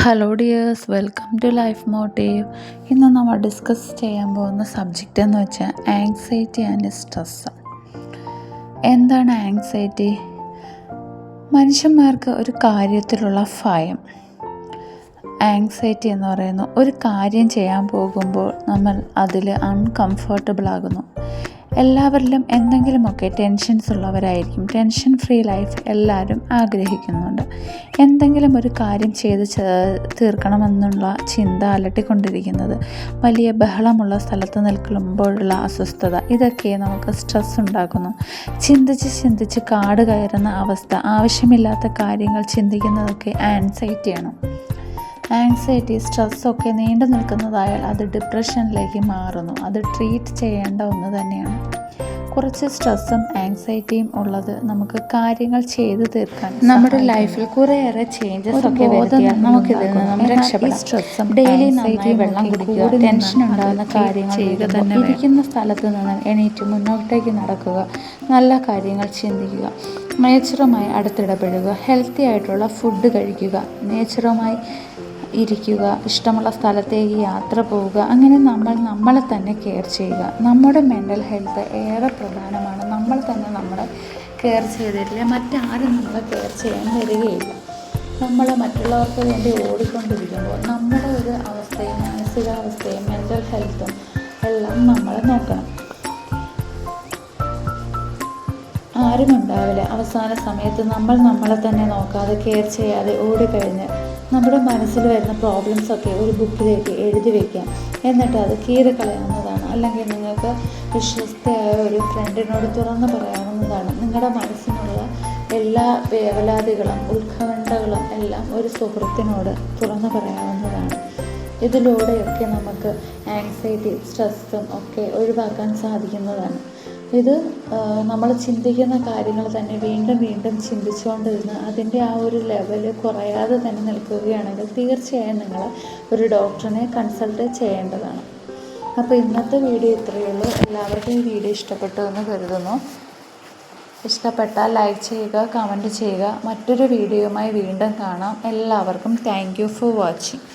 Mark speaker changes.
Speaker 1: Hello dears, welcome to life motive. ഇന്ന് നമ്മൾ discuss ചെയ്യാൻ പോകുന്ന സബ്ജക്റ്റ് എന്ന് വെച്ചാൽ ആങ്സൈറ്റി ആൻഡ് സ്ട്രെസ്. എന്താണ് ആങ്സൈറ്റി? മനുഷ്യന്മാർക്ക് ഒരു കാര്യത്തിലുള്ള ഭയം. ആങ്സൈറ്റി എന്ന് പറയുന്നു ഒരു കാര്യം ചെയ്യാൻ പോകുമ്പോൾ നമ്മൾ അതിൽ അൺകംഫർട്ടബിൾ ആകുന്നു. എല്ലാവരിലും എന്തെങ്കിലുമൊക്കെ ടെൻഷൻസ് ഉള്ളവരായിരിക്കും. ടെൻഷൻ ഫ്രീ ലൈഫ് എല്ലാവരും ആഗ്രഹിക്കുന്നുണ്ട്. എന്തെങ്കിലും ഒരു കാര്യം ചെയ്ത് തീർക്കണമെന്നുള്ള ചിന്ത അലട്ടിക്കൊണ്ടിരിക്കുന്നത്, വലിയ ബഹളമുള്ള സ്ഥലത്ത് നിൽക്കുമ്പോഴുള്ള അസ്വസ്ഥത, ഇതൊക്കെ നമുക്ക് സ്ട്രെസ് ഉണ്ടാക്കുന്നു. ചിന്തിച്ച് കാട് കയറുന്ന അവസ്ഥ, ആവശ്യമില്ലാത്ത കാര്യങ്ങൾ ചിന്തിക്കുന്നതൊക്കെ ആൻസൈറ്റിയാണ്. ആങ്സൈറ്റി, സ്ട്രെസ്സൊക്കെ നീണ്ടു നിൽക്കുന്നതായാൽ അത് ഡിപ്രഷനിലേക്ക് മാറുന്നു. അത് ട്രീറ്റ് ചെയ്യേണ്ട ഒന്ന് തന്നെയാണ്. കുറച്ച് സ്ട്രെസ്സും ആങ്സൈറ്റിയും ഉള്ളത് നമുക്ക് കാര്യങ്ങൾ ചെയ്തു തീർക്കാൻ, നമ്മുടെ ലൈഫിൽ കുറേയേറെ ചേഞ്ചസ് ഒക്കെ വരുത്തിയാൽ നമുക്കിതിൽ നിന്നും രക്ഷപ്പെടാം. സ്ട്രെസ്സും ഡെയിലി നന്നായി വെള്ളം കുടിക്കുക, ടെൻഷൻ ഉണ്ടാകുന്ന കാര്യങ്ങൾ ഇരിക്കുന്ന സ്ഥലത്ത് നിന്ന് എണീറ്റ് മുന്നോട്ടേക്ക് നടക്കുക, നല്ല കാര്യങ്ങൾ ചിന്തിക്കുക, നേച്ചറുമായി അടുത്തിടപഴകുക, ഹെൽത്തി ആയിട്ടുള്ള ഫുഡ് കഴിക്കുക, നേച്ചറുമായി ഇരിക്കുക, ഇഷ്ടമുള്ള സ്ഥലത്തേക്ക് യാത്ര പോവുക. അങ്ങനെ നമ്മളെ തന്നെ കെയർ ചെയ്യുക. നമ്മുടെ മെൻ്റൽ ഹെൽത്ത് ഏറെ പ്രധാനമാണ്. നമ്മൾ തന്നെ നമ്മളെ കെയർ ചെയ്തിട്ടില്ല മറ്റാരും നമ്മളെ കെയർ ചെയ്യാൻ വരികയില്ല. നമ്മൾ മറ്റുള്ളവർക്ക് വേണ്ടി ഓടിക്കൊണ്ടിരിക്കുമ്പോൾ നമ്മുടെ ഒരു അവസ്ഥയും മാനസികാവസ്ഥയും മെൻ്റൽ ഹെൽത്തും എല്ലാം നമ്മൾ നോക്കണം. ആരും ഉണ്ടാവില്ല അവസാന സമയത്ത് നമ്മളെ തന്നെ നോക്കാതെ കെയർ ചെയ്യാതെ ഓടിക്കഴിഞ്ഞ് നമ്മുടെ മനസ്സിൽ വരുന്ന പ്രോബ്ലംസൊക്കെ ഒരു ബുക്കിലേക്ക് എഴുതി വയ്ക്കാം. എന്നിട്ട് അത് കീറിക്കളയാവുന്നതാണ്. അല്ലെങ്കിൽ നിങ്ങൾക്ക് വിശ്വസ്തയായ ഒരു ഫ്രണ്ടിനോട് തുറന്നു പറയാവുന്നതാണ്. നിങ്ങളുടെ മനസ്സിനുള്ള എല്ലാ വേവലാതികളും ഉത്കണ്ഠകളും എല്ലാം ഒരു സുഹൃത്തിനോട് തുറന്നു പറയാവുന്നതാണ്. ഇതിലൂടെയൊക്കെ നമുക്ക് ആങ്സൈറ്റി, സ്ട്രെസ്സും ഒക്കെ ഒഴിവാക്കാൻ സാധിക്കുന്നതാണ്. ഇത് നമ്മൾ ചിന്തിക്കുന്ന കാര്യങ്ങൾ തന്നെ വീണ്ടും ചിന്തിച്ചുകൊണ്ടിരുന്ന് അതിൻ്റെ ആ ഒരു ലെവല് കുറയാതെ തന്നെ നിൽക്കുകയാണെങ്കിൽ തീർച്ചയായും നിങ്ങൾ ഒരു ഡോക്ടറിനെ കൺസൾട്ട് ചെയ്യേണ്ടതാണ്. അപ്പോൾ ഇന്നത്തെ വീഡിയോ ഇത്രയേ ഉള്ളൂ. എല്ലാവർക്കും ഈ വീഡിയോ ഇഷ്ടപ്പെട്ടു എന്ന് കരുതുന്നു. ഇഷ്ടപ്പെട്ടാൽ ലൈക്ക് ചെയ്യുക, കമൻറ്റ് ചെയ്യുക. മറ്റൊരു വീഡിയോയുമായി വീണ്ടും കാണാം. എല്ലാവർക്കും താങ്ക് യു ഫോർ വാച്ചിങ്.